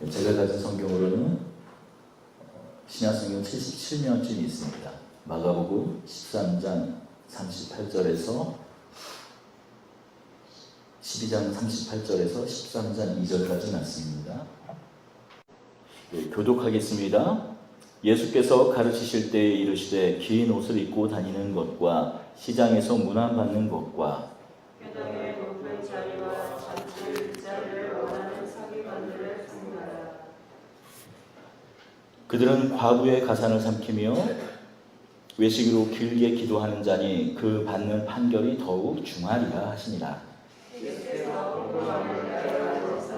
제가 가진 성경으로는 신약성경 77면쯤이 있습니다. 마가복음 13장 38절에서 12장 38절에서 13장 2절까지 말씀입니다. 교독하겠습니다. 예수께서 가르치실 때에 이르시되 긴 옷을 입고 다니는 것과 시장에서 문안받는 것과 회당의 높은 자리와 잔치 자리를 원하는 서기관들을 상대하라. 그들은 과부의 가산을 삼키며 외식으로 길게 기도하는 자니 그 받는 판결이 더욱 중하리라 하시니라. 예수께서 공감을 가르치사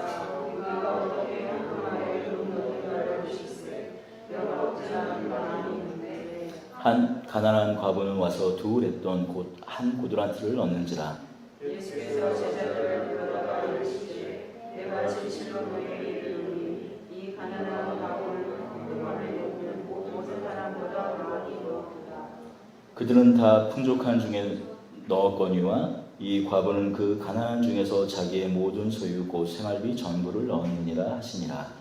우리가 어떻게 행함하여 이룬 것인가를 보시되 몇 없지 않은 바람이 있는데 한 가난한 과부는 와서 두울했던 곧 한 고드란트를 얻는지라. 예수께서 제자들을 불러다가 이르시되 내가 진실로 너희에게 이르노니 이 가난한 과부는 헌금함에 놓는 모든 사람보다 많이 넣었다. 그들은 다 풍족한 중에 넣었거니와 이 과부는 그 가난한 중에서 자기의 모든 소유 곧 생활비 전부를 넣었느니라 하시니라.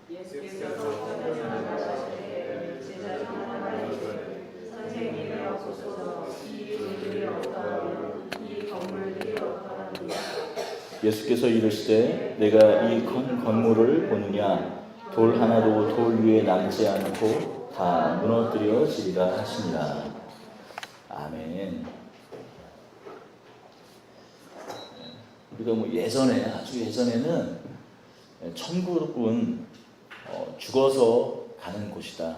예수께서 성전에 나가시되 제자 중 하나가 이르되 선생님이 없소서 이 일들이 어떠하며 이 건물들이 어떠하느냐. 예수께서 이르시되 내가 이 건물을 보느냐 돌 하나도 돌 위에 남지 않고 다 무너뜨려지리라 하시니라. 아멘. 우리가 예전에 아주 예전에는 천국은 죽어서 가는 곳이다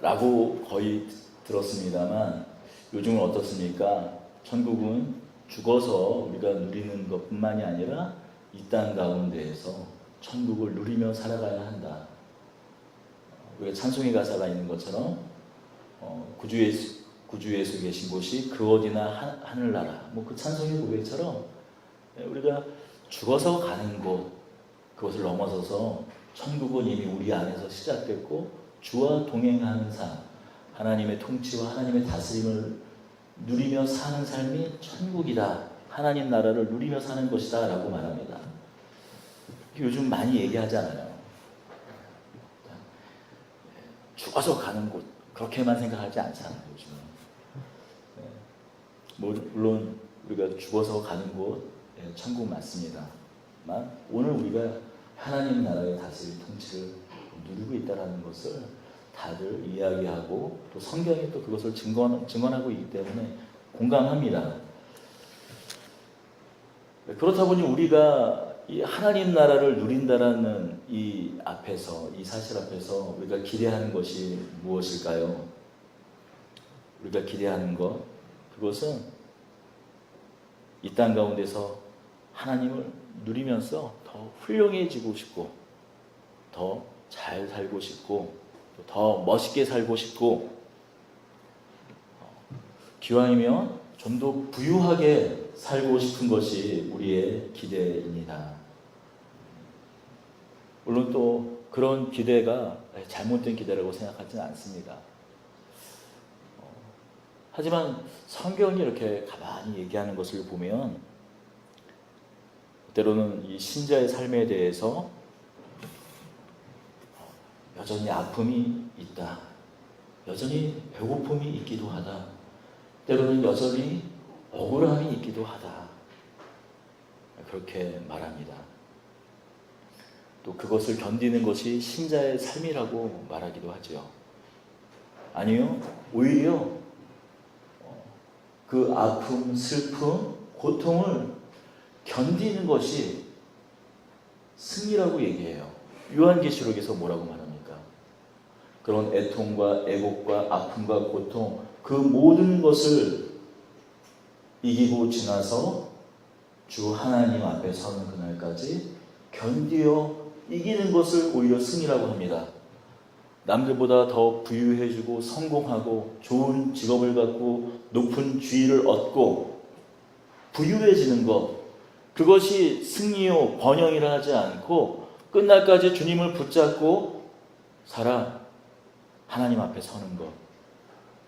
라고 거의 들었습니다만 요즘은 어떻습니까? 천국은 죽어서 우리가 누리는 것뿐만이 아니라 이 땅 가운데에서 천국을 누리며 살아가야 한다. 우리가 찬송의 가사가 있는 것처럼 구주 예수 계신 곳이 그 어디나 하늘나라, 그 찬송의 고백처럼 우리가 죽어서 가는 곳, 그것을 넘어서서 천국은 이미 우리 안에서 시작됐고 주와 동행하는 삶, 하나님의 통치와 하나님의 다스림을 누리며 사는 삶이 천국이다, 하나님 나라를 누리며 사는 것이다 라고 말합니다. 요즘 많이 얘기하잖아요. 죽어서 가는 곳, 그렇게만 생각하지 않잖아요. 요즘은. 물론 우리가 죽어서 가는 곳 천국 맞습니다만 오늘 우리가 하나님 나라의 다스림 통치를 누리고 있다는 것을 다들 이야기하고 또 성경이 또 그것을 증언하고 있기 때문에 공감합니다. 그렇다 보니 우리가 이 하나님 나라를 누린다라는 이 사실 앞에서 우리가 기대하는 것이 무엇일까요? 우리가 기대하는 것, 그것은 이 땅 가운데서 하나님을 누리면서 더 훌륭해지고 싶고 더 잘 살고 싶고 더 멋있게 살고 싶고 기왕이면 좀 더 부유하게 살고 싶은 것이 우리의 기대입니다. 물론 또 그런 기대가 잘못된 기대라고 생각하지는 않습니다. 하지만 성경이 이렇게 가만히 얘기하는 것을 보면 때로는 이 신자의 삶에 대해서 여전히 아픔이 있다, 여전히 배고픔이 있기도 하다, 때로는 여전히 억울함이 있기도 하다, 그렇게 말합니다. 또 그것을 견디는 것이 신자의 삶이라고 말하기도 하죠. 아니요, 오히려 그 아픔, 슬픔, 고통을 견디는 것이 승리라고 얘기해요. 요한계시록에서 뭐라고 말합니까? 그런 애통과 애곡과 아픔과 고통, 그 모든 것을 이기고 지나서 주 하나님 앞에 서는 그날까지 견디어 이기는 것을 오히려 승리라고 합니다. 남들보다 더 부유해지고 성공하고 좋은 직업을 갖고 높은 지위를 얻고 부유해지는 것, 그것이 승리요 번영이라 하지 않고 끝날까지 주님을 붙잡고 살아 하나님 앞에 서는 것,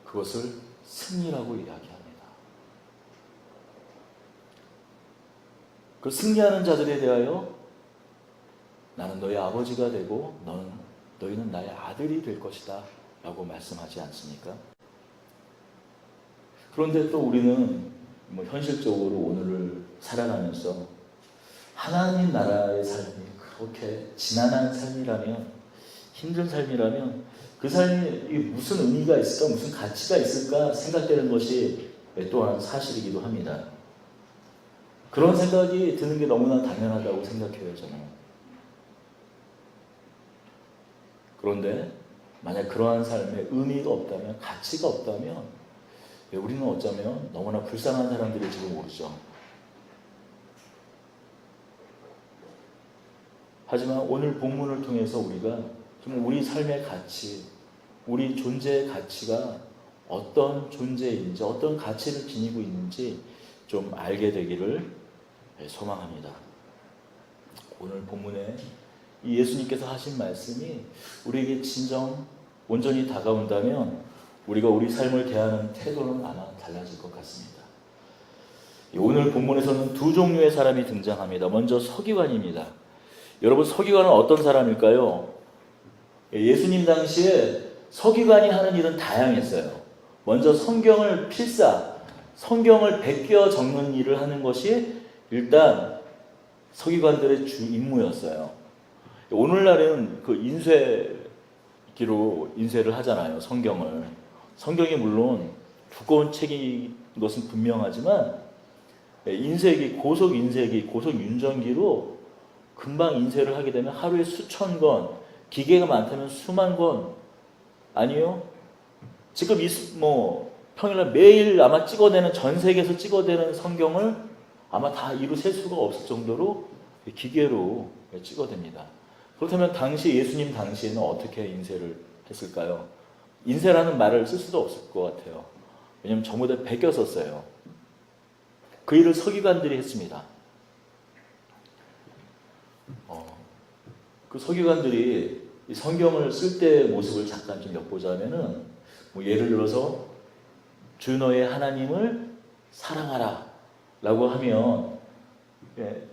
그것을 승리라고 이야기합니다. 그 승리하는 자들에 대하여 나는 너의 아버지가 되고 너희는 나의 아들이 될 것이다 라고 말씀하지 않습니까? 그런데 또 우리는 뭐 현실적으로 오늘을 살아가면서 하나님 나라의 삶이 그렇게 지난한 삶이라면, 힘든 삶이라면 그 삶이 무슨 의미가 있을까, 무슨 가치가 있을까 생각되는 것이 또한 사실이기도 합니다. 그런 생각이 드는 게 너무나 당연하다고 생각해요, 저는. 그런데 만약 그러한 삶에 의미가 없다면, 가치가 없다면 우리는 어쩌면 너무나 불쌍한 사람들일지도 모르죠. 하지만 오늘 본문을 통해서 우리가 좀 우리 삶의 가치, 우리 존재의 가치가 어떤 존재인지, 어떤 가치를 지니고 있는지 좀 알게 되기를 소망합니다. 오늘 본문에 이 예수님께서 하신 말씀이 우리에게 진정 온전히 다가온다면 우리가 우리 삶을 대하는 태도는 아마 달라질 것 같습니다. 오늘 본문에서는 두 종류의 사람이 등장합니다. 먼저 서기관입니다. 여러분, 서기관은 어떤 사람일까요? 예수님 당시에 서기관이 하는 일은 다양했어요. 먼저 성경을 베껴 적는 일을 하는 것이 일단 서기관들의 주 임무였어요. 오늘날은 그 인쇄기로 인쇄를 하잖아요, 성경을. 성경이 물론 두꺼운 책인 것은 분명하지만 고속 인쇄기, 고속 윤전기로 금방 인쇄를 하게 되면 하루에 수천 권, 기계가 많다면 수만 권, 아니요? 지금 평일날 매일 아마 찍어내는, 전 세계에서 찍어내는 성경을 아마 다 이루 셀 수가 없을 정도로 기계로 찍어냅니다. 그렇다면 예수님 당시에는 어떻게 인쇄를 했을까요? 인쇄라는 말을 쓸 수도 없을 것 같아요. 왜냐하면 전부 다 베껴 썼어요. 그 일을 서기관들이 했습니다. 그 서기관들이 이 성경을 쓸 때의 모습을 잠깐 좀 엿보자면은, 예를 들어서 주 너의 하나님을 사랑하라 라고 하면,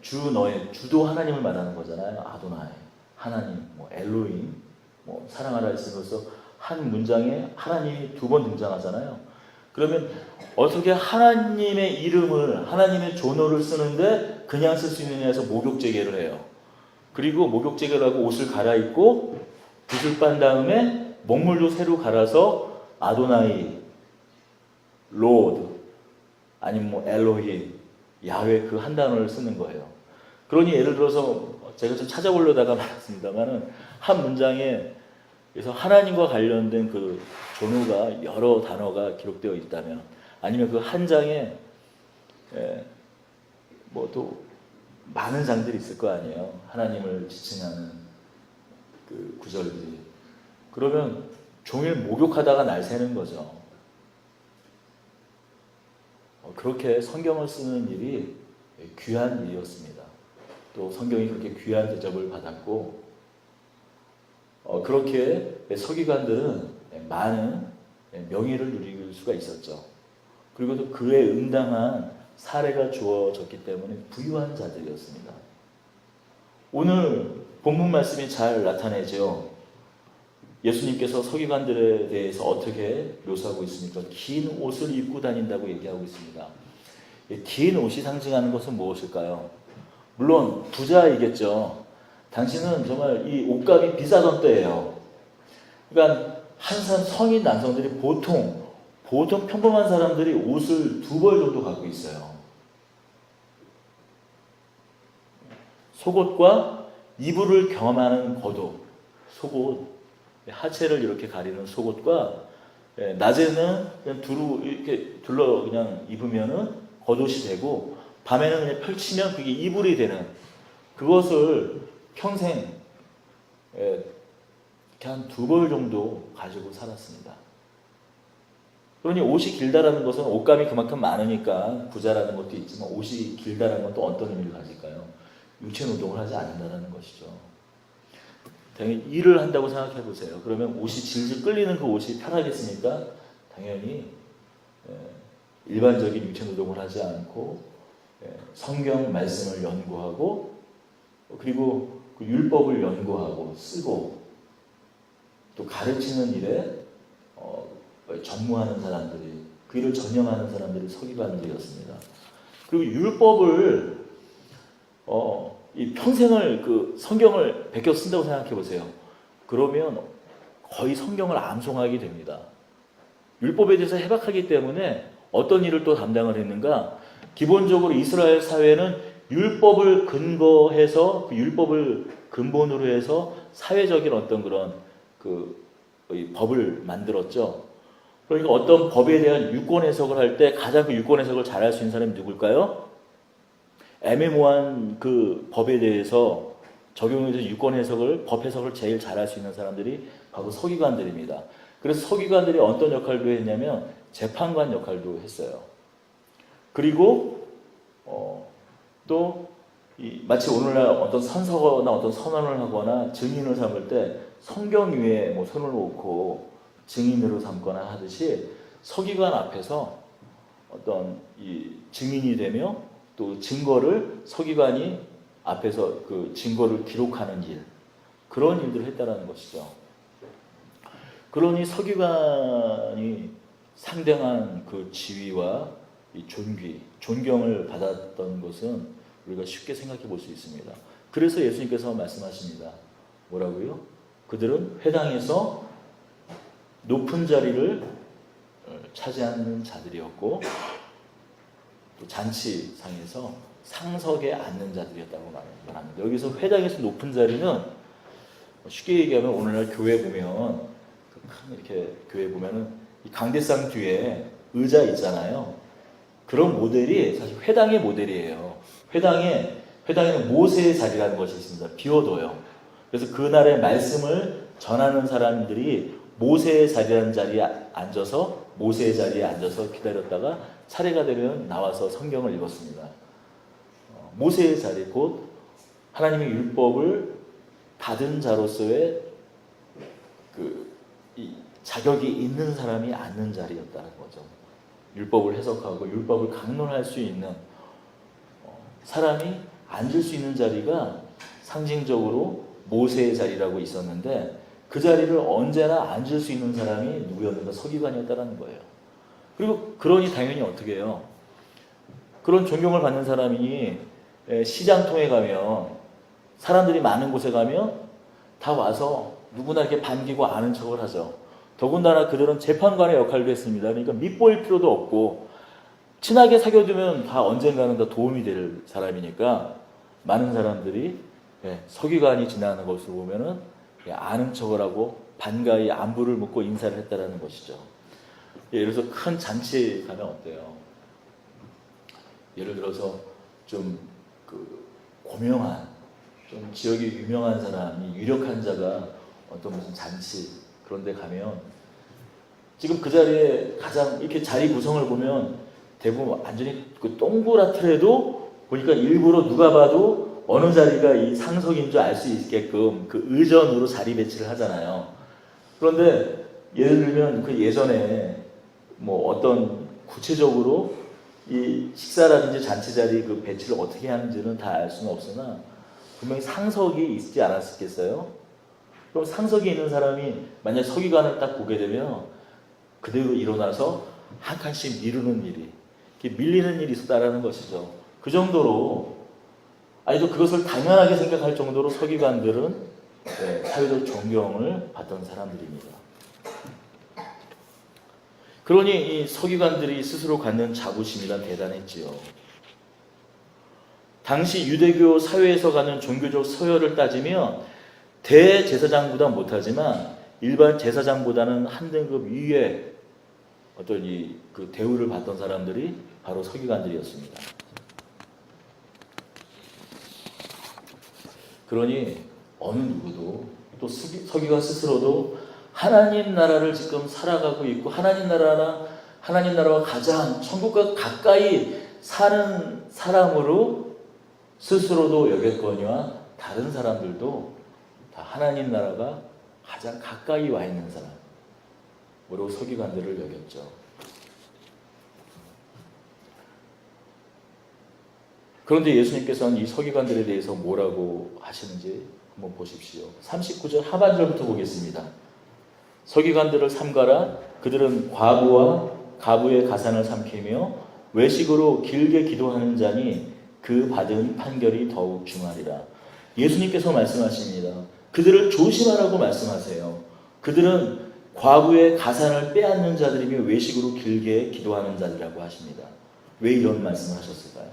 주도 하나님을 말하는 거잖아요. 아도나이, 하나님, 엘로힘, 사랑하라 했으면서 한 문장에 하나님이 두 번 등장하잖아요. 그러면 어떻게 하나님의 이름을, 하나님의 존어를 쓰는데 그냥 쓸 수 있느냐 해서 목욕제계를 해요. 그리고 목욕제계를 하고 옷을 갈아입고 붓을 빤 다음에 먹물도 새로 갈아서 아도나이, 로드, 아니면 엘로힘, 야훼 그 한 단어를 쓰는 거예요. 그러니 예를 들어서 제가 좀 찾아보려다가 말았습니다만은 한 문장에 그래서 하나님과 관련된 그 존어가 여러 단어가 기록되어 있다면, 아니면 그 한 장에 또 많은 장들이 있을 거 아니에요. 하나님을 지칭하는 그 구절들이. 그러면 종일 목욕하다가 날 새는 거죠. 그렇게 성경을 쓰는 일이 귀한 일이었습니다. 또 성경이 그렇게 귀한 대접을 받았고, 그렇게 서기관들은 많은 명예를 누릴 수가 있었죠. 그리고 또 그에 응당한 사례가 주어졌기 때문에 부유한 자들이었습니다. 오늘 본문 말씀이 잘 나타내죠. 예수님께서 서기관들에 대해서 어떻게 묘사하고 있습니까? 긴 옷을 입고 다닌다고 얘기하고 있습니다. 긴 옷이 상징하는 것은 무엇일까요? 물론 부자이겠죠. 당시는 정말 이 옷값이 비싸던 때예요. 그러니까 한산 성인 남성들이 보통 평범한 사람들이 옷을 2벌 정도 갖고 있어요. 속옷과 이불을 경험하는 겉옷, 속옷, 하체를 이렇게 가리는 속옷과 낮에는 그냥 이렇게 그냥 입으면은 겉옷이 되고, 밤에는 그냥 펼치면 그게 이불이 되는, 그것을 평생 이렇게 한 2벌 정도 가지고 살았습니다. 그러니 옷이 길다라는 것은 옷감이 그만큼 많으니까 부자라는 것도 있지만, 옷이 길다라는 건 또 어떤 의미를 가질까요? 육체 노동을 하지 않는다는 것이죠. 당연히 일을 한다고 생각해 보세요. 그러면 옷이 질질 끌리는 그 옷이 편하겠습니까? 당연히 일반적인 육체 노동을 하지 않고 성경 말씀을 연구하고, 그리고 그 율법을 연구하고 쓰고 또 가르치는 일에 전무하는 사람들이, 그 일을 전념하는 사람들이 서기관들이었습니다. 그리고 율법을 이 평생을 그 성경을 베껴 쓴다고 생각해 보세요. 그러면 거의 성경을 암송하게 됩니다. 율법에 대해서 해박하기 때문에 어떤 일을 또 담당을 했는가? 기본적으로 이스라엘 사회는 율법을 근거해서, 그 율법을 근본으로 해서 사회적인 어떤 그런 법을 만들었죠. 그러니까 어떤 법에 대한 유권 해석을 할 때 가장 그 유권 해석을 잘할 수 있는 사람이 누굴까요? 애매모호한 그 법에 대해서 적용해서 유권 해석을, 법 해석을 제일 잘할 수 있는 사람들이 바로 서기관들입니다. 그래서 서기관들이 어떤 역할도 했냐면 재판관 역할도 했어요. 그리고 또 마치 오늘날 어떤 선서나 어떤 선언을 하거나 증인을 삼을 때 성경 위에 뭐 손을 놓고 증인으로 삼거나 하듯이 서기관 앞에서 어떤 이 증인이 되며 또 증거를 서기관이 앞에서 그 증거를 기록하는 일, 그런 일들을 했다라는 것이죠. 그러니 서기관이 상당한 그 지위와 이 존경을 받았던 것은 우리가 쉽게 생각해 볼 수 있습니다. 그래서 예수님께서 말씀하십니다. 뭐라고요? 그들은 회당에서 높은 자리를 차지하는 자들이었고 또 잔치상에서 상석에 앉는 자들이었다고 말합니다. 여기서 회당에서 높은 자리는 쉽게 얘기하면 오늘날 교회 보면 큰 이렇게 교회 보면은 이 강대상 뒤에 의자 있잖아요. 그런 모델이 사실 회당의 모델이에요. 회당에는 모세의 자리라는 것이 있습니다. 비워둬요. 그래서 그날의 말씀을 전하는 사람들이 모세의 자리에 앉아서 기다렸다가 차례가 되면 나와서 성경을 읽었습니다. 모세의 자리, 곧 하나님의 율법을 받은 자로서의 이 자격이 있는 사람이 앉는 자리였다는 거죠. 율법을 해석하고 율법을 강론할 수 있는 사람이 앉을 수 있는 자리가 상징적으로 모세의 자리라고 있었는데, 그 자리를 언제나 앉을 수 있는 사람이 누구였는가? 서기관이었다는 거예요. 그리고 그러니 당연히 어떻게 해요? 그런 존경을 받는 사람이 시장통에 가면, 사람들이 많은 곳에 가면 다 와서 누구나 이렇게 반기고 아는 척을 하죠. 더군다나 그들은 재판관의 역할도 했습니다. 그러니까 밉보일 필요도 없고 친하게 사귀어두면 다 언젠가는 다 도움이 될 사람이니까 많은 사람들이 서기관이 지나가는 것을 보면은 아는 척을 하고 반가이 안부를 묻고 인사를 했다라는 것이죠. 예를 들어서 큰 잔치에 가면 어때요? 예를 들어서 좀 고명한, 좀 지역에 유명한 사람이, 유력한 자가 어떤 무슨 잔치 그런 데 가면 지금 그 자리에 가장 이렇게 자리 구성을 보면 대부분 완전히 그 동그랗더라도 보니까 일부러 누가 봐도 어느 자리가 이 상석인 줄 알 수 있게끔 그 의전으로 자리 배치를 하잖아요. 그런데 예를 들면 그 예전에 뭐 어떤 구체적으로 이 식사라든지 잔치 자리 그 배치를 어떻게 하는지는 다 알 수는 없으나 분명히 상석이 있지 않았겠어요? 그럼 상석이 있는 사람이 만약 서기관을 딱 보게 되면 그대로 일어나서 한 칸씩 미루는 일이, 밀리는 일이 있었다라는 것이죠. 그 정도로, 아니죠, 그것을 당연하게 생각할 정도로 서기관들은 사회적 존경을 받던 사람들입니다. 그러니 이 서기관들이 스스로 갖는 자부심이란 대단했지요. 당시 유대교 사회에서 갖는 종교적 서열을 따지면 대제사장보다 못하지만 일반 제사장보다는 한 등급 위에 어떤 그 대우를 받던 사람들이 바로 서기관들이었습니다. 그러니 어느 누구도, 또 서기관 스스로도 하나님 나라를 지금 살아가고 있고 하나님 나라와 가장 천국과 가까이 사는 사람으로 스스로도 여겼거니와 다른 사람들도 다 하나님 나라가 가장 가까이 와 있는 사람으로 서기관들을 여겼죠. 그런데 예수님께서는 이 서기관들에 대해서 뭐라고 하시는지 한번 보십시오. 39절 하반절부터 보겠습니다. 서기관들을 삼가라. 그들은 과부와 가부의 가산을 삼키며 외식으로 길게 기도하는 자니 그 받은 판결이 더욱 중하리라. 예수님께서 말씀하십니다. 그들을 조심하라고 말씀하세요. 그들은 과부의 가산을 빼앗는 자들이며 외식으로 길게 기도하는 자들이라고 하십니다. 왜 이런 말씀을 하셨을까요?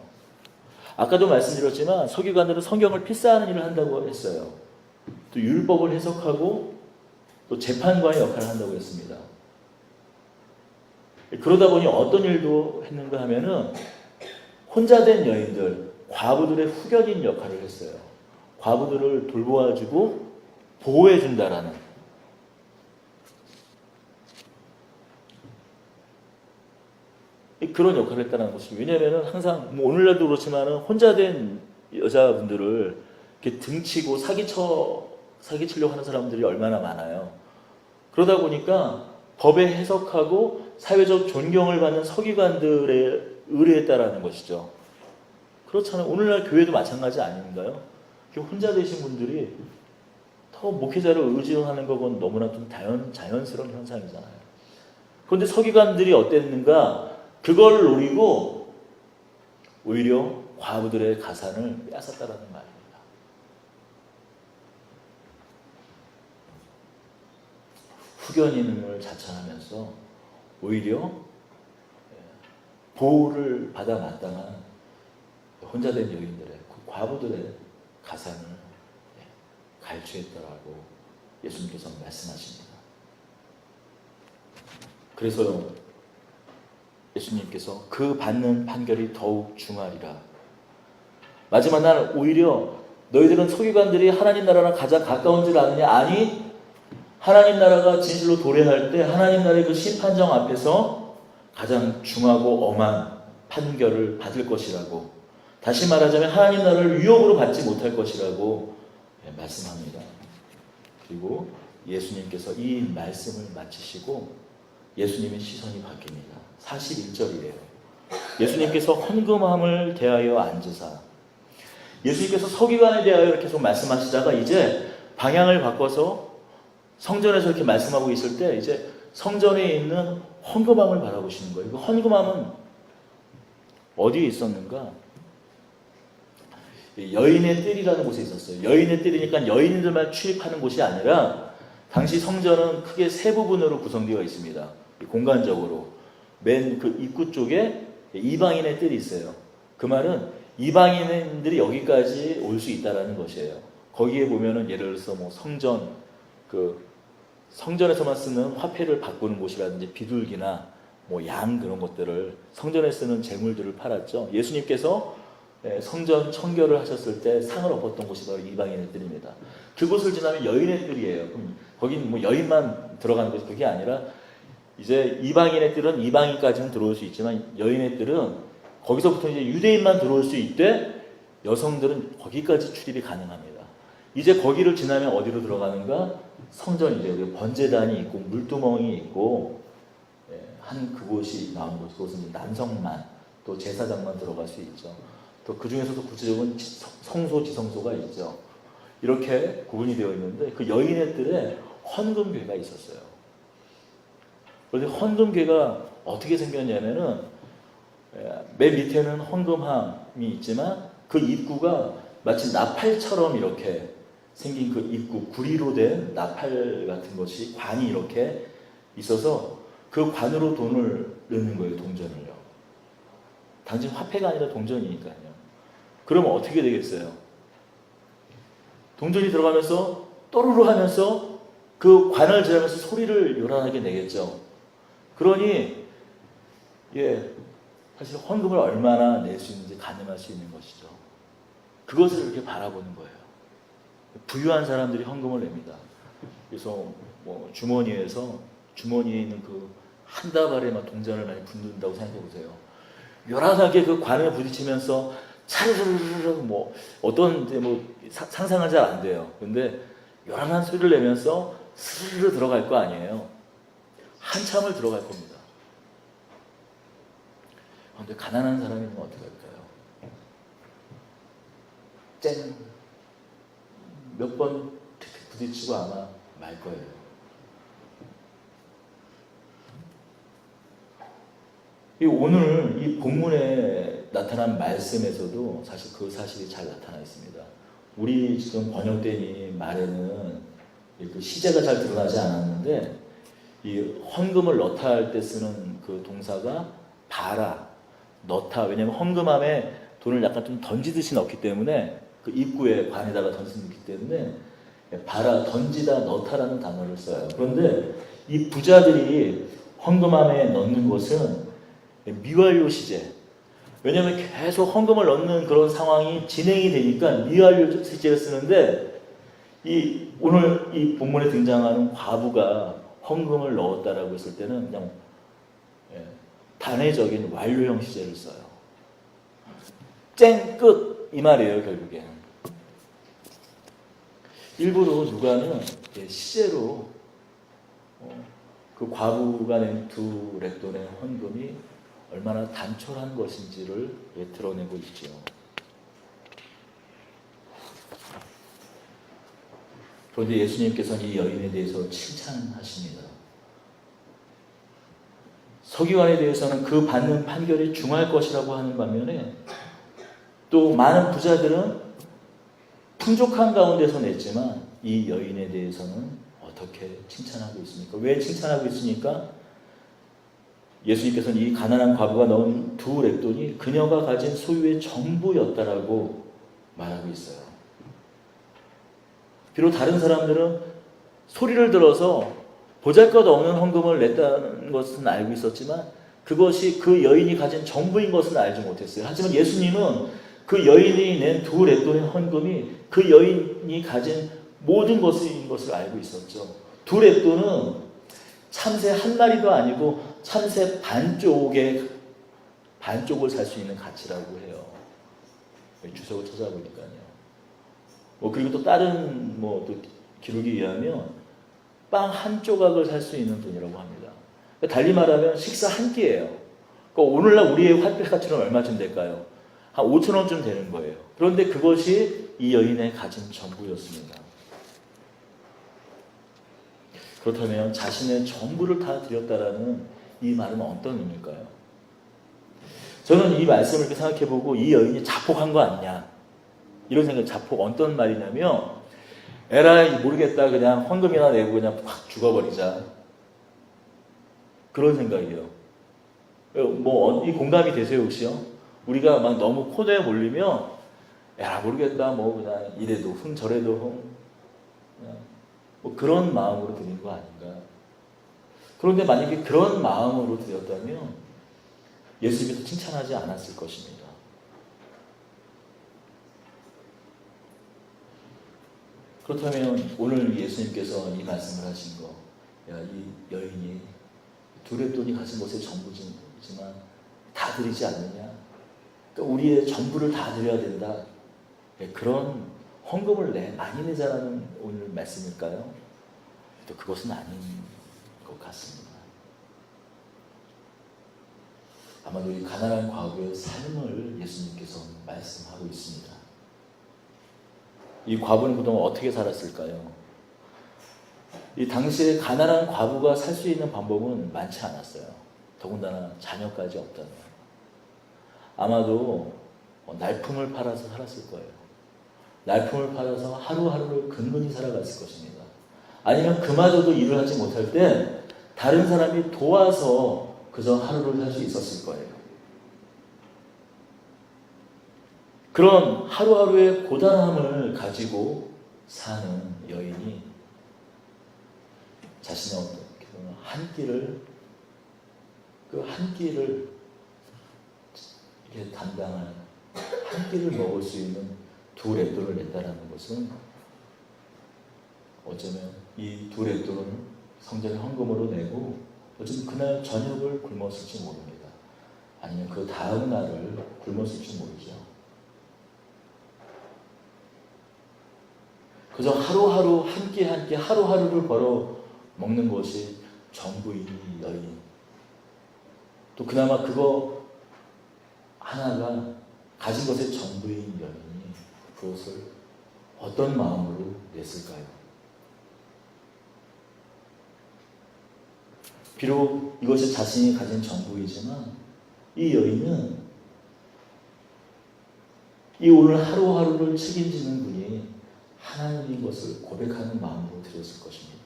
아까도 말씀드렸지만 서기관들은 성경을 필사하는 일을 한다고 했어요. 또 율법을 해석하고 또 재판관의 역할을 한다고 했습니다. 그러다 보니 어떤 일도 했는가 하면은 혼자 된 여인들, 과부들의 후견인 역할을 했어요. 과부들을 돌보아주고 보호해준다라는 그런 역할을 했다는 것이. 왜냐하면 항상 뭐 오늘날도 그렇지만 혼자 된 여자분들을 이렇게 등치고 사기치려고 하는 사람들이 얼마나 많아요. 그러다 보니까 법에 해석하고 사회적 존경을 받는 서기관들에 의뢰했다라는 것이죠. 그렇잖아요. 오늘날 교회도 마찬가지 아닌가요? 혼자 되신 분들이 더 목회자를 의지하는 건 너무나 좀 자연스러운 현상이잖아요. 그런데 서기관들이 어땠는가? 그걸 노리고 오히려 과부들의 가산을 빼앗았다라는 말입니다. 후견인을 자처하면서 오히려 보호를 받아 마땅한 혼자 된 여인들의 그 과부들의 가산을 갈취했더라고 예수님께서 말씀하십니다. 그래서 예수님께서 그 받는 판결이 더욱 중하리라. 마지막 날 오히려 너희들은 서기관들이 하나님 나라랑 가장 가까운 줄 아느냐? 아니, 하나님 나라가 진실로 도래할 때 하나님 나라의 그 심판정 앞에서 가장 중하고 엄한 판결을 받을 것이라고, 다시 말하자면 하나님 나라를 유혹으로 받지 못할 것이라고 말씀합니다. 그리고 예수님께서 이 말씀을 마치시고 예수님의 시선이 바뀝니다. 41절이에요. 예수님께서 헌금함을 대하여 앉으사, 예수님께서 서기관에 대하여 계속 말씀하시다가 이제 방향을 바꿔서 성전에서 이렇게 말씀하고 있을 때 이제 성전에 있는 헌금함을 바라보시는 거예요. 그 헌금함은 어디에 있었는가? 여인의 뜰이라는 곳에 있었어요. 여인의 뜰이니까 여인들만 출입하는 곳이 아니라 당시 성전은 크게 세 부분으로 구성되어 있습니다. 공간적으로 맨 그 입구 쪽에 이방인의 뜰이 있어요. 그 말은 이방인들이 여기까지 올 수 있다라는 것이에요. 거기에 보면은 예를 들어서 뭐 성전에서만 쓰는 화폐를 바꾸는 곳이라든지 비둘기나 뭐 양 그런 것들을 성전에 쓰는 재물들을 팔았죠. 예수님께서 성전 청결을 하셨을 때 상을 엎었던 곳이 바로 이방인의 뜰입니다. 그곳을 지나면 여인의 뜰이에요. 그럼 거긴 뭐 여인만 들어가는 곳이 그게 아니라 이제 이방인의 뜰은 이방인까지는 들어올 수 있지만 여인의 뜰은 거기서부터 이제 유대인만 들어올 수 있되 여성들은 거기까지 출입이 가능합니다. 이제 거기를 지나면 어디로 들어가는가? 성전이죠. 번제단이 있고 물두멍이 있고 한 그곳이 나온 곳, 그것은 남성만 또 제사장만 들어갈 수 있죠. 또 그 중에서도 구체적인 성소, 지성소가 있죠. 이렇게 구분이 되어 있는데 그 여인의 뜰에 헌금궤가 있었어요. 그런데 헌금궤가 어떻게 생겼냐면은 맨 밑에는 헌금함이 있지만 그 입구가 마치 나팔처럼 이렇게 생긴 그 입구, 구리로 된 나팔 같은 것이 관이 이렇게 있어서 그 관으로 돈을 넣는 거예요, 동전을요. 단지 화폐가 아니라 동전이니까요. 그러면 어떻게 되겠어요? 동전이 들어가면서 또르르 하면서 그 관을 지나면서 소리를 요란하게 내겠죠. 그러니 사실 헌금을 얼마나 낼 수 있는지 가늠할 수 있는 것이죠. 그것을 이렇게 바라보는 거예요. 부유한 사람들이 헌금을 냅니다. 그래서 뭐 주머니에 있는 그 한 다발에만 동전을 많이 붓는다고 생각해 보세요. 요란하게 그 관에 부딪히면서 차르르르르 뭐 어떤 뭐 상상은 잘 안 돼요. 근데 요란한 소리를 내면서 스르르 들어갈 거 아니에요. 한참을 들어갈 겁니다. 그런데 가난한 사람이면 어떻게 할까요? 쨍 몇 번 부딪히고 아마 말 거예요. 오늘 이 본문에 나타난 말씀에서도 사실 그 사실이 잘 나타나 있습니다. 우리 지금 번역된 이 말에는 그 시제가 잘 드러나지 않았는데 이 헌금을 넣다 할 때 쓰는 그 동사가 바라, 넣다. 왜냐하면 헌금함에 돈을 약간 좀 던지듯이 넣기 때문에 그 입구에 관에다가 던지듯이 넣기 때문에 바라, 던지다, 넣다라는 단어를 써요. 그런데 이 부자들이 헌금함에 넣는 것은 미완료 시제. 왜냐하면 계속 헌금을 넣는 그런 상황이 진행이 되니까 미완료 시제를 쓰는데 오늘 이 본문에 등장하는 과부가 헌금을 넣었다라고 했을 때는 그냥 단회적인 완료형 시제를 써요. 쨍 끝 이 말이에요. 결국에는 일부러 누가는 시제로 그 과부가 낸 2렙돈의 헌금이 얼마나 단촐한 것인지를 드러내고 있죠. 그런데 예수님께서는 이 여인에 대해서 칭찬하십니다. 서기관에 대해서는 그 받는 판결이 중할 것이라고 하는 반면에 또 많은 부자들은 풍족한 가운데서 냈지만 이 여인에 대해서는 어떻게 칭찬하고 있습니까? 왜 칭찬하고 있습니까? 예수님께서는 이 가난한 과부가 넣은 2렙돈이 그녀가 가진 소유의 전부였다라고 말하고 있어요. 비록 다른 사람들은 소리를 들어서 보잘것없는 헌금을 냈다는 것은 알고 있었지만 그것이 그 여인이 가진 전부인 것은 알지 못했어요. 하지만 예수님은 그 여인이 낸 2렙돈의 헌금이 그 여인이 가진 모든 것인 것을 알고 있었죠. 2렙돈은 참새 한 마리도 아니고 참새 반쪽을 살 수 있는 가치라고 해요. 주석을 찾아보니까요. 그리고 또 다른 또 기록에 의하면 빵 한 조각을 살 수 있는 돈이라고 합니다. 달리 말하면 식사 한 끼예요. 그러니까 오늘날 우리의 화폐 가치는 얼마쯤 될까요? 한 5,000원쯤 되는 거예요. 그런데 그것이 이 여인의 가진 전부였습니다. 그렇다면 자신의 전부를 다 드렸다라는 이 말은 어떤 의미일까요? 저는 이 말씀을 이렇게 생각해보고 이 여인이 자폭한 거 아니냐 이런 생각. 자폭 어떤 말이냐면 에라이 모르겠다 그냥 헌금이나 내고 그냥 확 죽어버리자 그런 생각이에요. 이 공감이 되세요 혹시요? 우리가 막 너무 코너에 몰리면 에라 모르겠다 그냥 이래도 흥 저래도 흥 그런 마음으로 드린 거 아닌가. 그런데 만약에 그런 마음으로 드렸다면 예수님께서 칭찬하지 않았을 것입니다. 그렇다면 오늘 예수님께서 이 말씀을 하신 거, 이 여인이 2렙돈이 가진 것의 전부지만 다 드리지 않느냐? 그러니까 우리의 전부를 다 드려야 된다. 그런 헌금을 많이 내자라는 오늘 말씀일까요? 또 그것은 아닌 것 같습니다. 아마도 이 가난한 과부의 삶을 예수님께서 말씀하고 있습니다. 이 과부는 그동안 어떻게 살았을까요? 이 당시에 가난한 과부가 살 수 있는 방법은 많지 않았어요. 더군다나 자녀까지 없다면. 아마도 날품을 팔아서 살았을 거예요. 날품을 팔아서 하루하루를 근근히 살아갔을 것입니다. 아니면 그마저도 일을 하지 못할 때 다른 사람이 도와서 그저 하루를 살 수 있었을 거예요. 그런 하루하루의 고단함을 가지고 사는 여인이 자신의 어떻게 보면 한 끼를 이렇게 담당할 한 끼를 먹을 수 있는 2렙돈을 냈다라는 것은 어쩌면 이 2렙돈을 성전에 헌금으로 내고 어쩌면 그날 저녁을 굶었을지 모릅니다. 아니면 그 다음 날을 굶었을지 모르죠. 그저 하루하루 한 끼 한 끼 하루하루를 벌어 먹는 것이 전부인 이 여인. 또 그나마 그거 하나가 가진 것의 전부인 여인이 그것을 어떤 마음으로 냈을까요? 비록 이것이 자신이 가진 전부이지만 이 여인은 이 오늘 하루하루를 책임지는 분이 하나님인 것을 고백하는 마음으로 드렸을 것입니다.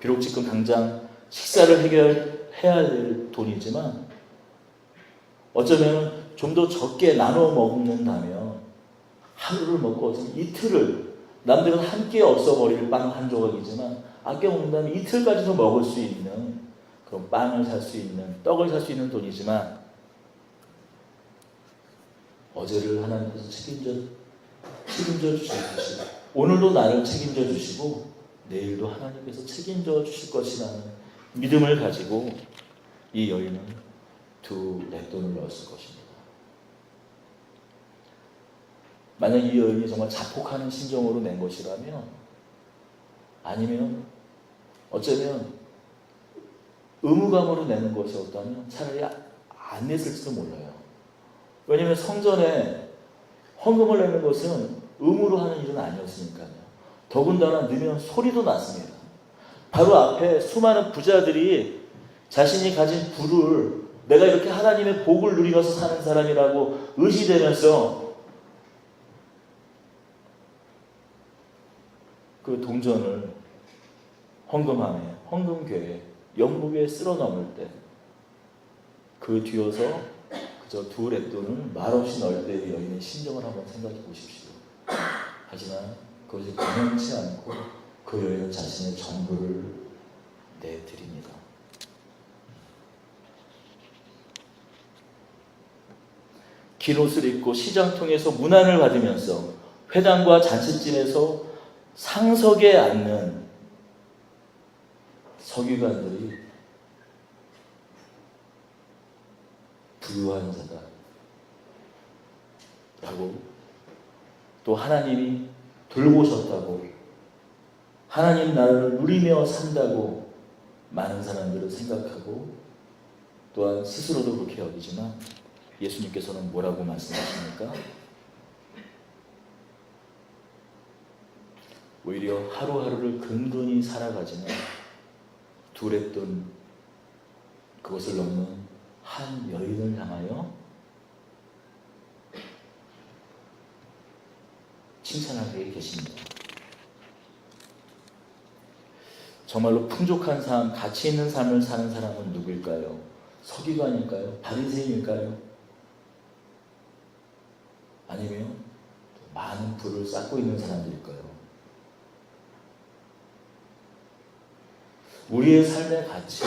비록 지금 당장 식사를 해결해야 될 돈이지만 어쩌면 좀 더 적게 나눠 먹는다면 하루를 먹고 이틀을, 남들은 한 끼에 없어버릴 빵 한 조각이지만 아껴 먹는다면 이틀까지도 먹을 수 있는 그런 빵을 살 수 있는, 떡을 살 수 있는 돈이지만 어제를 하나님께서 책임져 주시고 오늘도 나를 책임져 주시고 내일도 하나님께서 책임져 주실 것이라는 믿음을 가지고 이 여인은 2 렛돈을 넣었을 것입니다. 만약 이 여인이 정말 자폭하는 심정으로 낸 것이라면, 아니면 어쩌면 의무감으로 내는 것이었다면 차라리 안 냈을지도 몰라요. 왜냐하면 성전에 헌금을 내는 것은 의무로 하는 일은 아니었으니까요. 더군다나 넣으면 소리도 났습니다. 바로 앞에 수많은 부자들이 자신이 가진 부를 내가 이렇게 하나님의 복을 누리면서 사는 사람이라고 의시되면서 그 동전을 헌금함에, 헌금궤에, 영무궤에 쓸어 넣을 때 그 뒤어서 그저 2 렛돈을 말없이 넣을 때의 여인의 심정을 한번 생각해 보십시오. 하지만 그것이 변함치 않고 그 여인은 자신의 전부를 내드립니다. 긴 옷을 입고 시장통에서 문안을 받으면서 회당과 잔치집에서 상석에 앉는 서기관들이 부유한 자다 라고, 또 하나님이 돌보셨다고, 하나님 나라를 누리며 산다고 많은 사람들을 생각하고 또한 스스로도 그렇게 여기지만 예수님께서는 뭐라고 말씀하십니까? 오히려 하루하루를 근근히 살아가지만 2 렛돈 그것을 넣는 한 여인을 향하여 칭찬하고 계십니다. 정말로 풍족한 삶, 가치 있는 삶을 사는 사람은 누구일까요? 서기관일까요? 바리새인일까요? 아니면 많은 부를 쌓고 있는 사람들일까요? 우리의 삶의 가치,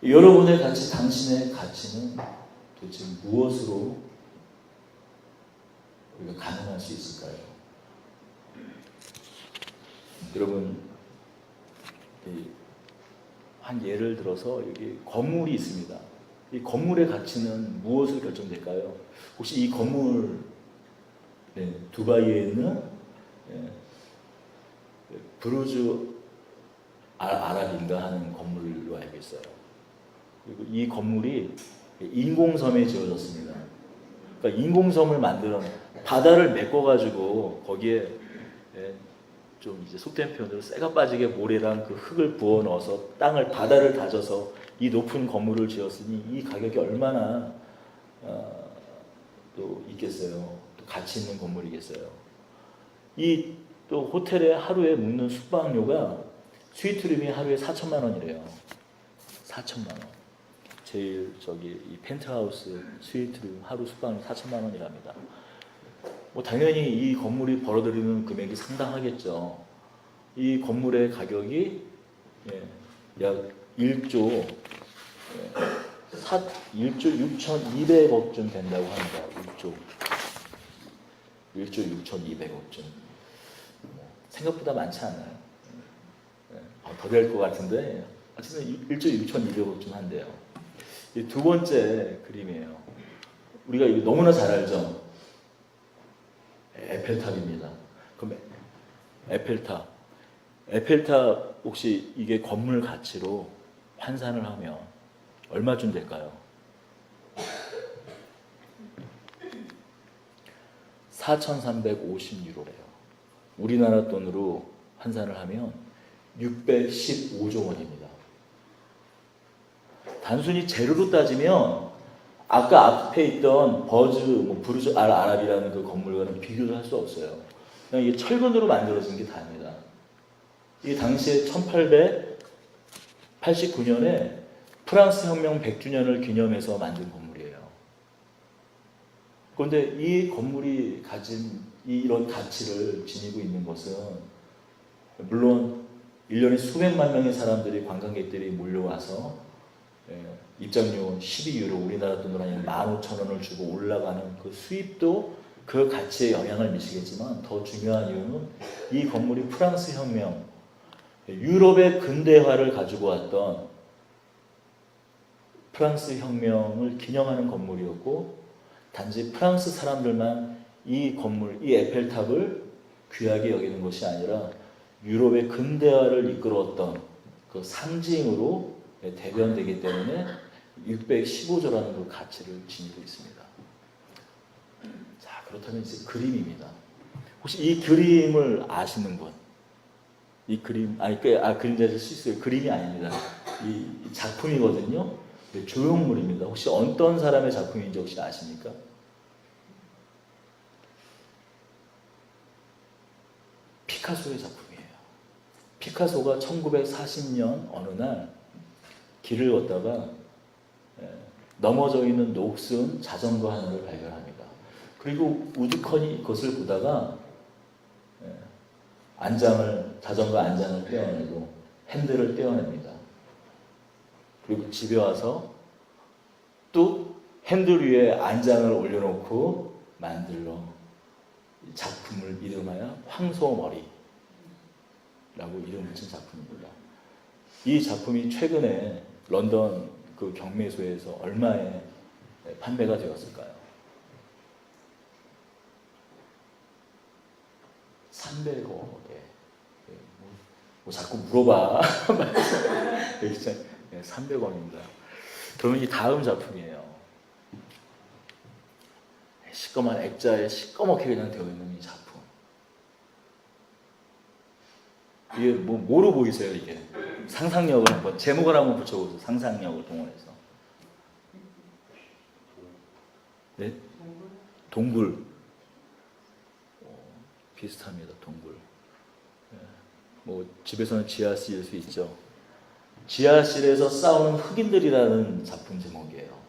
여러분의 가치, 당신의 가치는 도대체 무엇으로 우리가 가능할 수 있을까요? 여러분, 한 예를 들어서 여기 건물이 있습니다. 이 건물의 가치는 무엇으로 결정될까요? 혹시 이 건물, 두바이에 있는 부르주 아랍인가 하는 건물로 알고 있어요. 그리고 이 건물이 인공섬에 지어졌습니다. 그러니까 인공섬을 만드는, 바다를 메꿔가지고 거기에 좀 이제 속된 표현으로 쇠가 빠지게 모래랑 그 흙을 부어 넣어서 땅을, 바다를 다져서 이 높은 건물을 지었으니 이 가격이 얼마나 또 있겠어요. 또 가치 있는 건물이겠어요. 이 또 호텔에 하루에 묵는 숙박료가 스위트룸이 하루에 4천만 원이래요. 4천만 원. 제일 이 펜트하우스 스위트룸 하루 숙박료 4천만 원이랍니다. 뭐 당연히 이 건물이 벌어들이는 금액이 상당하겠죠. 이 건물의 가격이 약 1조 6,200억쯤 된다고 합니다. 1조 6,200억쯤. 생각보다 많지 않아요. 더 될 것 같은데 어쨌든 1조 6,200억쯤 한대요. 이 2번째 그림이에요. 우리가 이거 너무나 잘 알죠. 에펠탑입니다. 그럼 에펠탑 혹시 이게 건물 가치로 환산을 하면 얼마쯤 될까요? 4,350유로래요. 우리나라 돈으로 환산을 하면 615조 원입니다. 단순히 재료로 따지면 아까 앞에 있던 부르즈 알 아랍이라는 그 건물과는 비교를 할 수 없어요. 그냥 이게 철근으로 만들어진 게 다입니다. 이 당시에 1889년에 프랑스 혁명 100주년을 기념해서 만든 건물이에요. 그런데 이 건물이 가진 이런 가치를 지니고 있는 것은 물론 1년에 수백만 명의 사람들이 관광객들이 몰려와서 입장료 12유로 우리나라 돈으로 한 15,000원을 주고 올라가는 그 수입도 그 가치에 영향을 미치겠지만 더 중요한 이유는 이 건물이 프랑스 혁명, 유럽의 근대화를 가지고 왔던 프랑스 혁명을 기념하는 건물이었고 단지 프랑스 사람들만 이 건물, 이 에펠탑을 귀하게 여기는 것이 아니라 유럽의 근대화를 이끌어왔던 그 상징으로 대변되기 때문에 615조라는 그 가치를 지니고 있습니다. 자, 그렇다면 이제 그림입니다. 혹시 이 그림을 아시는 분? 이 그림, 그림자를 쓸 수 있어요. 그림이 아닙니다. 이 작품이거든요. 조형물입니다. 혹시 어떤 사람의 작품인지 혹시 아십니까? 피카소의 작품이에요. 피카소가 1940년 어느 날 길을 걷다가 넘어져 있는 녹슨 자전거 하나를 발견합니다. 그리고 우두커니 그것을 보다가 자전거 안장을 떼어내고 핸들을 떼어냅니다. 그리고 집에 와서 또 핸들 위에 안장을 올려놓고 만들러 작품을 이름하여 황소머리라고 이름 붙인 작품입니다. 이 작품이 최근에 런던 그 경매소에서 얼마에 판매가 되었을까요? 300억에. 뭐 자꾸 물어봐. 300원입니다. 그러면 이 다음 작품이에요. 시꺼먼 액자에 시꺼멓게 그냥 되어 있는 이 작품. 이게 뭐로 보이세요, 이게? 상상력을 한번, 제목을 한번 붙여보세요. 상상력을 동원해서. 네? 동굴. 비슷합니다, 동굴. 뭐, 집에서는 지하실일 수 있죠. 지하실에서 싸우는 흑인들이라는 작품 제목이에요.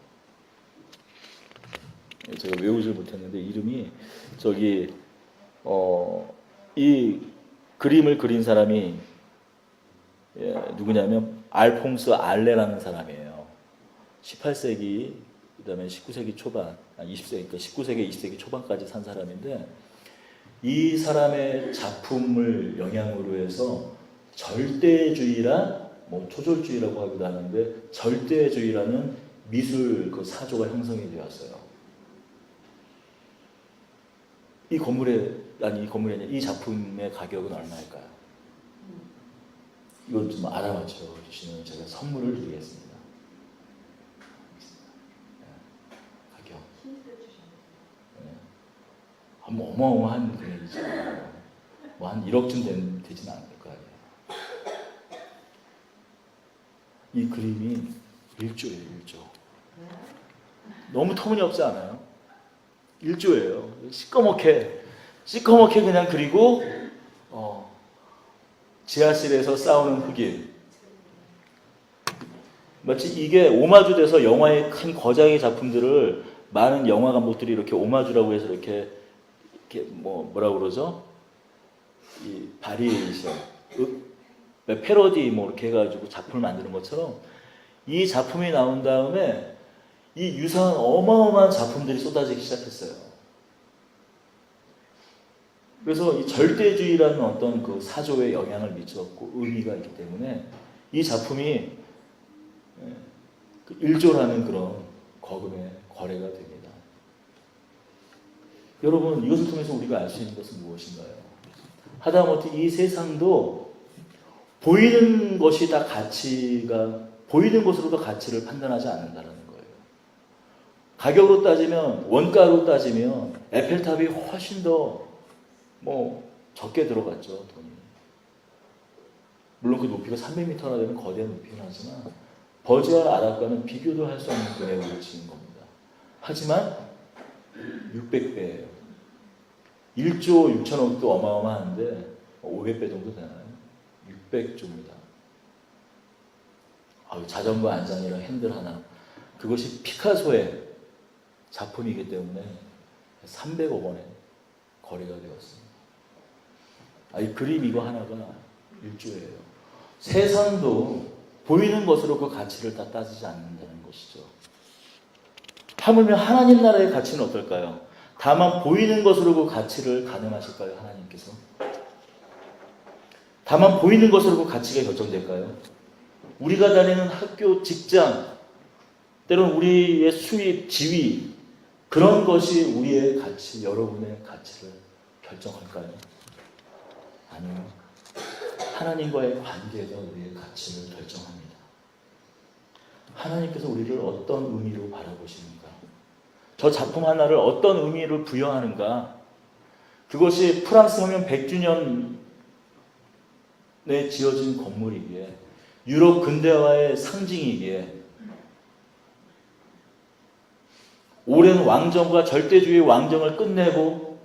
제가 외우질 못했는데 이름이 이 그림을 그린 사람이 누구냐면 알퐁스 알레라는 사람이에요. 18세기 그다음에 19세기 초반, 20세기, 그러니까 19세기, 20세기 초반까지 산 사람인데 이 사람의 작품을 영향으로 해서 절대주의란 초절주의라고 하기도 하는데 절대주의라는 미술 그 사조가 형성이 되었어요. 이 작품의 가격은 얼마일까요? 이건 좀 알아맞혀 주시면 제가 선물을 드리겠습니다. 가격. 어마어마한 금액이죠. 한 1억쯤 되진 않을 거예요. 이 그림이 1조예요, 1조. 너무 터무니없지 않아요? 1조예요. 시꺼멓게 그냥 그리고 지하실에서 싸우는 흑인. 마치 이게 오마주 돼서 영화의 큰 거장의 작품들을 많은 영화 감독들이 이렇게 오마주라고 해서 이렇게 뭐라고 그러죠? 이 바리에이션, 패러디 이렇게 해가지고 작품을 만드는 것처럼 이 작품이 나온 다음에 이 유사한 어마어마한 작품들이 쏟아지기 시작했어요. 그래서 이 절대주의라는 어떤 그 사조에 영향을 미쳤고 의미가 있기 때문에 이 작품이 1조라는 그런 거금의 거래가 됩니다. 여러분, 이것을 통해서 우리가 알 수 있는 것은 무엇인가요? 하다못해 이 세상도 보이는 것이 다 보이는 것으로도 가치를 판단하지 않는다는 거예요. 가격으로 따지면, 원가로 따지면 에펠탑이 훨씬 더 적게 들어갔죠, 돈이. 물론 그 높이가 300m나 되는 거대한 높이긴 하지만 버즈와 아랍과는 비교도 할 수 없는 금액을 지은 겁니다. 하지만 600배예요. 1조 6천억도 어마어마한데 500배 정도 되나요? 600조입니다. 자전거 안장이랑 핸들 하나, 그것이 피카소의 작품이기 때문에 300억 원에 거래가 되었습니다. 이 그림 이거 하나가 1조예요. 세상도 보이는 것으로 그 가치를 다 따지지 않는다는 것이죠. 하물며 하나님 나라의 가치는 어떨까요? 다만 보이는 것으로 그 가치를 가늠하실까요? 하나님께서? 다만 보이는 것으로 그 가치가 결정될까요? 우리가 다니는 학교, 직장, 때로는 우리의 수입, 지위, 그런 것이 우리의 가치, 여러분의 가치를 결정할까요? 아니요. 하나님과의 관계가 우리의 가치를 결정합니다. 하나님께서 우리를 어떤 의미로 바라보십니까? 저 작품 하나를 어떤 의미를 부여하는가? 그것이 프랑스 혁명 100주년에 지어진 건물이기에, 유럽 근대화의 상징이기에, 오랜 왕정과 절대주의 왕정을 끝내고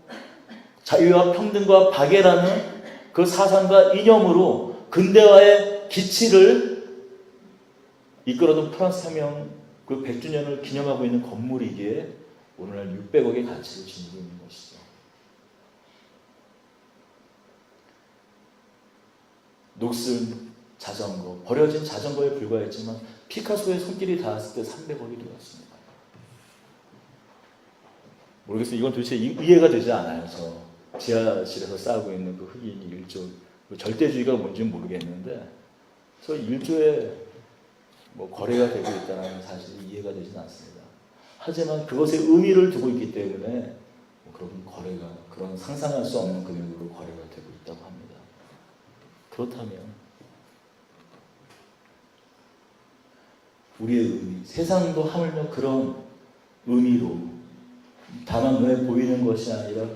자유와 평등과 박애라는 그 사상과 이념으로 근대화의 기치를 이끌어둔 프랑스 혁명 그 100주년을 기념하고 있는 건물이기에 오늘날 600억의 가치를 지니고 있는 것이죠. 녹슨 자전거, 버려진 자전거에 불과했지만 피카소의 손길이 닿았을 때 300억이 되었습니다. 모르겠어요. 이건 도대체 이해가 되지 않아요. 저 지하실에서 싸우고 있는 그 흑인 1조, 절대주의가 뭔지는 모르겠는데 저 1조에 거래가 되고 있다는 사실이 이해가 되진 않습니다. 하지만 그것에 의미를 두고 있기 때문에 그런 거래가, 그런 상상할 수 없는 금액으로 거래가 되고 있다고 합니다. 그렇다면 우리의 의미, 세상도 하물며 그런 의미로 다만 눈에 보이는 것이 아니라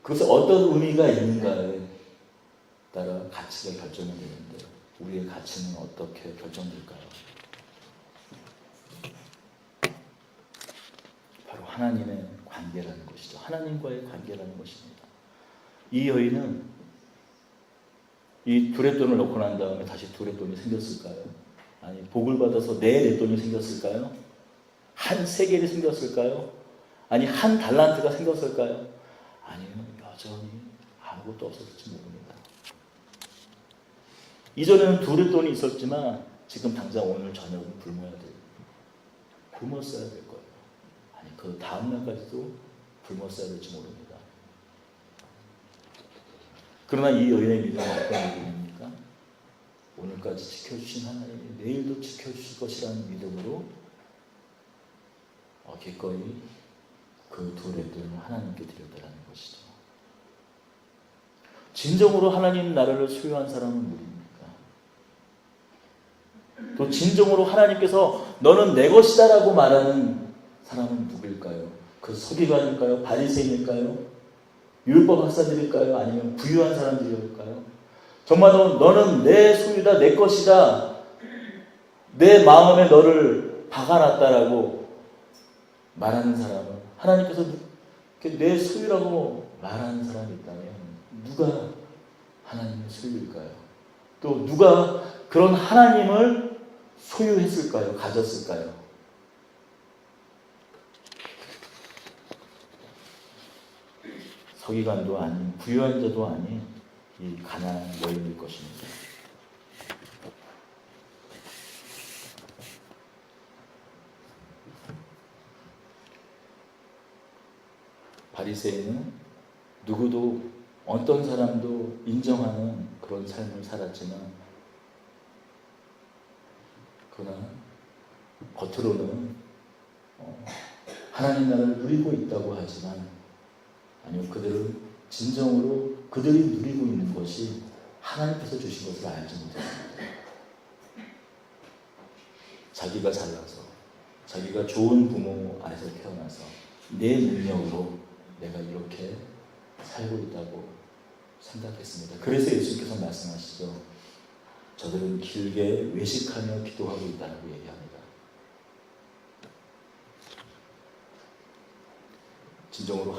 그것에 어떤 의미가 있는가에 따라 가치가 결정이 되는데 우리의 가치는 어떻게 결정될까요? 바로 하나님의 관계라는 것이죠. 하나님과의 관계라는 것입니다. 이 여인은 이 두레돈을 넣고 난 다음에 다시 두레돈이 생겼을까요? 아니, 복을 받아서 네 렛돈이 생겼을까요? 한 세겔이 생겼을까요? 아니, 한 달란트가 생겼을까요? 아니면 여전히 아무것도 없었을지 모릅니다. 이전에는 두레돈이 있었지만 지금 당장 오늘 저녁은 굶었어야 될 거예요. 아니, 그 다음날까지도 굶었어야 될지 모릅니다. 그러나 이 여인의 믿음은 어떤 믿음입니까? 오늘까지 지켜주신 하나님이 내일도 지켜주실 것이라는 믿음으로 기꺼이 그 두레돈을 하나님께 드렸다는 것이죠. 진정으로 하나님 나라를 소유한 사람은 누구입니까? 또 진정으로 하나님께서 너는 내 것이다 라고 말하는 사람은 누구일까요? 그 서기관일까요? 바리새인일까요? 율법 학사들일까요? 아니면 부유한 사람들일까요? 정말 너는 내 소유다, 내 것이다, 내 마음에 너를 박아놨다라고 말하는 사람은, 하나님께서 내 소유라고 말하는 사람이 있다면 누가 하나님의 소유일까요? 또 누가 그런 하나님을 소유했을까요? 가졌을까요? 서기관도 아닌, 부유한 자도 아닌 이 가난한 여인일 것입니다. 바리새인은 누구도, 어떤 사람도 인정하는 그런 삶을 살았지만, 그러나 겉으로는 하나님 나라를 누리고 있다고 하지만, 아니요, 그들은 진정으로 그들이 누리고 있는 것이 하나님께서 주신 것을 알지 못했습니다. 자기가 잘나서, 자기가 좋은 부모 안에서 태어나서 내 능력으로 내가 이렇게 살고 있다고 생각했습니다. 그래서 예수님께서 말씀하시죠. 저들은 길게 외식하며 기도하고 있다고 얘기합니다. 진정으로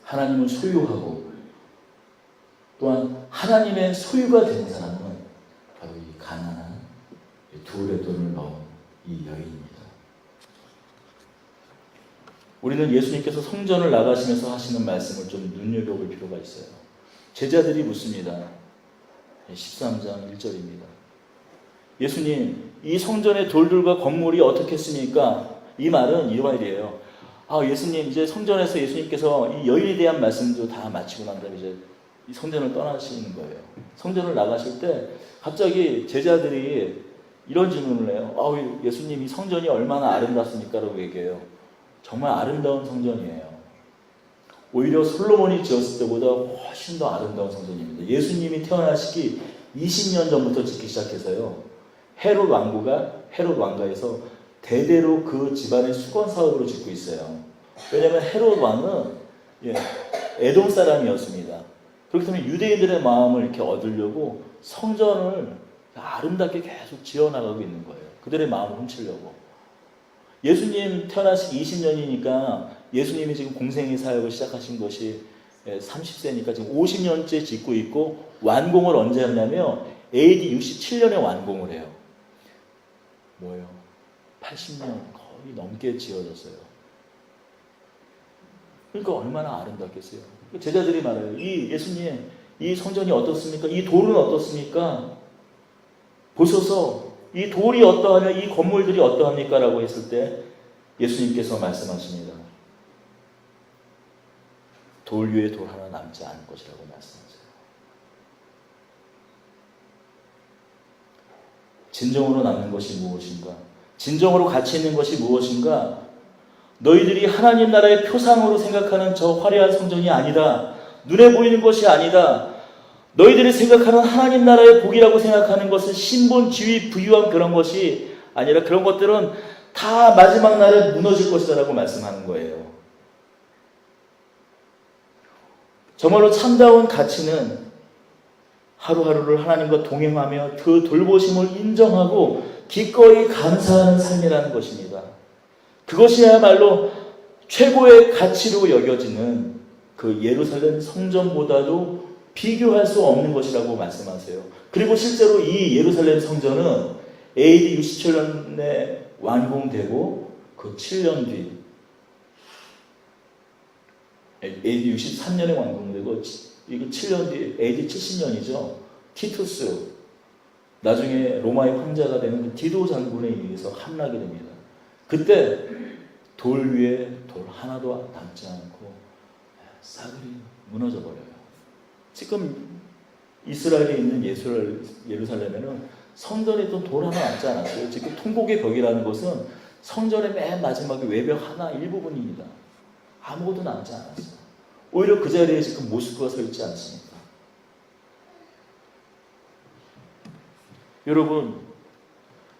하나님을 소유하고 또한 하나님의 소유가 된 사람은 바로 이 가난한 둘의 돈을 넣은 이 여인입니다. 우리는 예수님께서 성전을 나가시면서 하시는 말씀을 좀 눈여겨볼 필요가 있어요. 제자들이 묻습니다. 13장 1절입니다. 예수님, 이 성전의 돌들과 건물이 어떻겠습니까? 이 말은 이 말이에요. 예수님, 이제 성전에서 예수님께서 이 여인에 대한 말씀도 다 마치고 난 다음에 이제 이 성전을 떠나시는 거예요. 성전을 나가실 때 갑자기 제자들이 이런 질문을 해요. 예수님, 이 성전이 얼마나 아름답습니까? 라고 얘기해요. 정말 아름다운 성전이에요. 오히려 솔로몬이 지었을 때보다 훨씬 더 아름다운 성전입니다. 예수님이 태어나시기 20년 전부터 짓기 시작해서요. 헤롯 왕가에서 대대로 그 집안의 수건 사업으로 짓고 있어요. 왜냐하면 헤롯 왕은 에돔 사람이었습니다. 그렇기 때문에 유대인들의 마음을 이렇게 얻으려고 성전을 아름답게 계속 지어나가고 있는 거예요. 그들의 마음을 훔치려고. 예수님 태어나시기 20년이니까 예수님이 지금 공생의 사역을 시작하신 것이 30세니까 지금 50년째 짓고 있고 완공을 언제 하냐면 AD 67년에 완공을 해요. 뭐예요? 80년 거의 넘게 지어졌어요. 그러니까 얼마나 아름답겠어요. 제자들이 말해요. 예수님, 이 성전이 어떻습니까? 이 돌은 어떻습니까? 보셔서 이 돌이 어떠하며 이 건물들이 어떠합니까? 라고 했을 때 예수님께서 말씀하십니다. 돌 위에 돌 하나 남지 않을 것이라고 말씀하세요. 진정으로 남는 것이 무엇인가? 진정으로 가치 있는 것이 무엇인가? 너희들이 하나님 나라의 표상으로 생각하는 저 화려한 성전이 아니다. 눈에 보이는 것이 아니다. 너희들이 생각하는 하나님 나라의 복이라고 생각하는 것은 신분, 지위, 부유한 그런 것이 아니라 그런 것들은 다 마지막 날에 무너질 것이다라고 말씀하는 거예요. 정말로 참다운 가치는 하루하루를 하나님과 동행하며 그 돌보심을 인정하고 기꺼이 감사하는 삶이라는 것입니다. 그것이야말로 최고의 가치로 여겨지는 그 예루살렘 성전보다도 비교할 수 없는 것이라고 말씀하세요. 그리고 실제로 이 예루살렘 성전은 AD 67년에 완공되고 그 7년 뒤 AD 63년에 완공되고 이거 7년 뒤 AD 70년이죠. 티투스 나중에 로마의 황제가 되는 그 디도 장군에 의해서 함락이 됩니다. 그때 돌 위에 돌 하나도 남지 않고 싸그리 무너져 버려요. 지금 이스라엘에 있는 예루살렘에는 성전에 있던 돌 하나 남지 않았어요. 지금 통곡의 벽이라는 것은 성전의 맨 마지막에 외벽 하나 일부분입니다. 아무것도 남지 않았어요. 오히려 그 자리에 지금 모스크가 서 있지 않습니까? 여러분,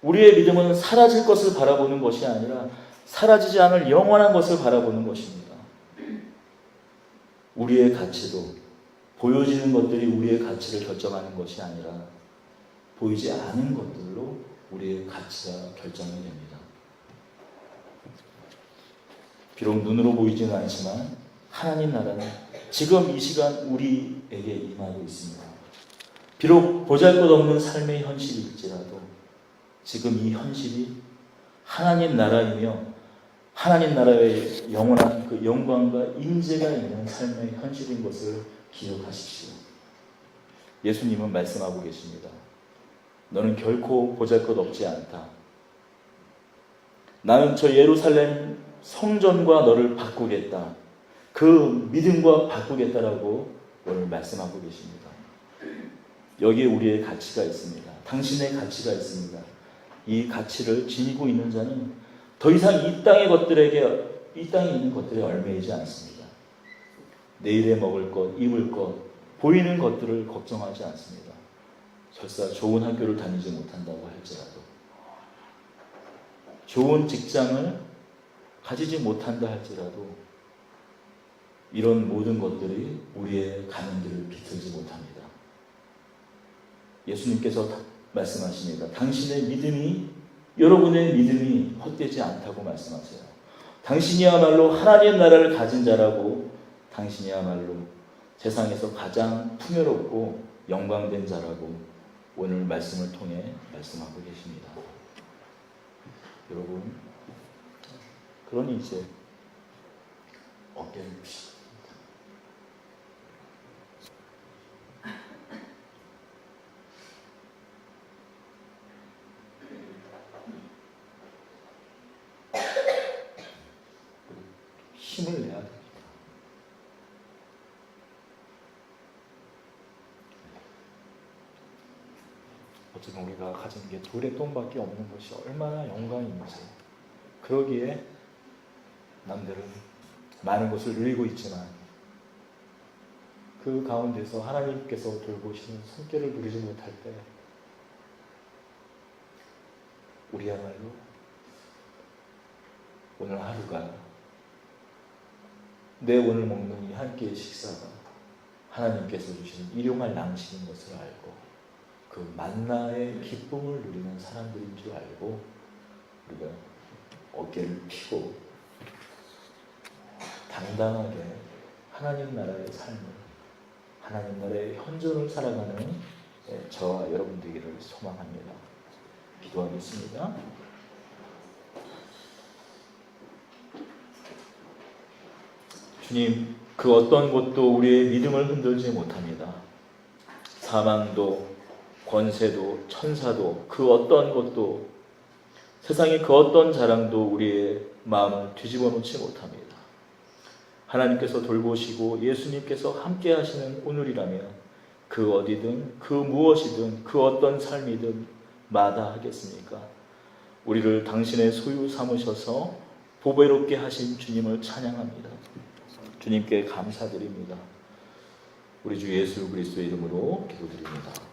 우리의 믿음은 사라질 것을 바라보는 것이 아니라 사라지지 않을 영원한 것을 바라보는 것입니다. 우리의 가치도 보여지는 것들이 우리의 가치를 결정하는 것이 아니라 보이지 않은 것들로 우리의 가치가 결정이 됩니다. 비록 눈으로 보이지는 않지만 하나님 나라는 지금 이 시간 우리에게 임하고 있습니다. 비록 보잘것없는 삶의 현실일지라도 지금 이 현실이 하나님 나라이며 하나님 나라의 영원한 그 영광과 임재가 있는 삶의 현실인 것을 기억하십시오. 예수님은 말씀하고 계십니다. 너는 결코 보잘것없지 않다. 나는 저 예루살렘 성전과 너를 바꾸겠다. 그 믿음과 바꾸겠다라고 오늘 말씀하고 계십니다. 여기에 우리의 가치가 있습니다. 당신의 가치가 있습니다. 이 가치를 지니고 있는 자는 더 이상 이 땅에 있는 것들에 얽매이지 않습니다. 내일에 먹을 것, 입을 것, 보이는 것들을 걱정하지 않습니다. 설사 좋은 학교를 다니지 못한다고 할지라도 좋은 직장을 가지지 못한다 할지라도 이런 모든 것들이 우리의 가문들을 비틀지 못합니다. 예수님께서 말씀하십니다. 당신의 믿음이, 여러분의 믿음이 헛되지 않다고 말씀하세요. 당신이야말로 하나님 나라를 가진 자라고, 당신이야말로 세상에서 가장 풍요롭고 영광된 자라고 오늘 말씀을 통해 말씀하고 계십니다. 여러분, 그러니 이제 어깨를 펴십니다. 힘을 내야 됩니다. 어쩌면 우리가 가진 게 돌의 돈밖에 없는 것이 얼마나 영광인지, 그러기에 남들은 많은 것을 누리고 있지만 그 가운데서 하나님께서 돌보시는 손길을 누리지 못할 때 우리야말로 오늘 하루가, 내 오늘 먹는 이 한 끼의 식사가 하나님께서 주시는 일용할 양식인 것을 알고 그 만나의 기쁨을 누리는 사람들인 줄 알고 우리가 어깨를 펴고 당당하게 하나님 나라의 삶을, 하나님 나라의 현존을 살아가는 저와 여러분 되기를 소망합니다. 기도하겠습니다. 주님, 그 어떤 것도 우리의 믿음을 흔들지 못합니다. 사망도, 권세도, 천사도, 그 어떤 것도, 세상의 그 어떤 자랑도 우리의 마음을 뒤집어 놓지 못합니다. 하나님께서 돌보시고 예수님께서 함께 하시는 오늘이라면 그 어디든, 그 무엇이든, 그 어떤 삶이든 마다하겠습니까? 우리를 당신의 소유 삼으셔서 보배롭게 하신 주님을 찬양합니다. 주님께 감사드립니다. 우리 주 예수 그리스도의 이름으로 기도드립니다.